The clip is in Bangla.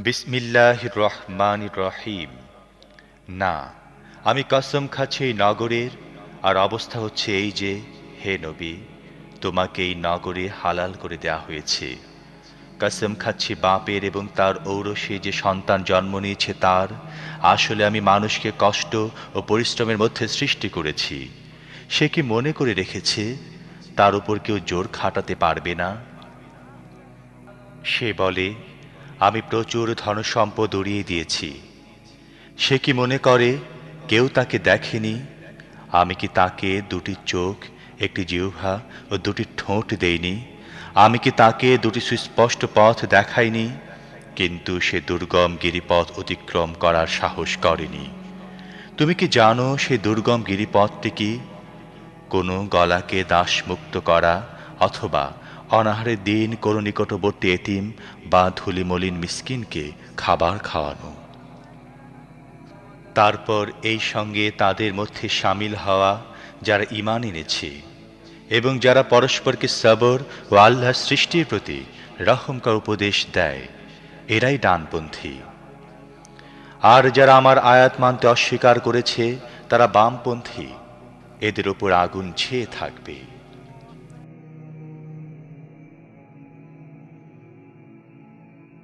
বিসমিল্লাহির রহমানির রহিম। না, আমি কসম খাচ্ছি এই নগরের, আর অবস্থা হচ্ছে এই যে, হে নবী, তোমাকে এই নগরে হালাল করে দেয়া হয়েছে। কসম খাচ্ছি বাপের এবং তার ঔরসে যে সন্তান জন্ম নিয়েছে তার, আসলে আমি মানুষকে কষ্ট ও পরিশ্রমের মধ্যে সৃষ্টি করেছি। সে কি মনে করে রেখেছে তার উপর কেউ জোর খাটাতে পারবে না? সে বলে, আমি প্রচুর ধনসম্পদ উড়িয়ে দিয়েছি। সে কি মনে করে কেউ তাকে দেখেনি? আমি কি তাকে দুটি চোখ, একটি জিহ্বা ও দুটি ঠোঁট দেইনি? আমি কি তাকে দুটি সুস্পষ্ট পথ দেখাইনি? কিন্তু সে দুর্গম গিরিপথ অতিক্রম করার সাহস করেনি। তুমি কি জানো সেই দুর্গম গিরিপথটি কি? কোনো গলাকে দাসমুক্ত করা, অথবা অনাহারে দিন কোনো নিকটবর্তী এতিম বা ধুলিমলিন মিসকিনকে খাবার খাওয়ানো। তারপর এই সঙ্গে তাদের মধ্যে শামিল হওয়া যারা ঈমান এনেছে এবং যারা পরস্পরকে সবর ও আল্লাহর সৃষ্টির প্রতি রহমকার উপদেশ দেয়, এরাই ডানপন্থী। আর যারা আমার আয়াত মানতে অস্বীকার করেছে তারা বামপন্থী, এদের ওপর আগুন ছেয়ে থাকবে।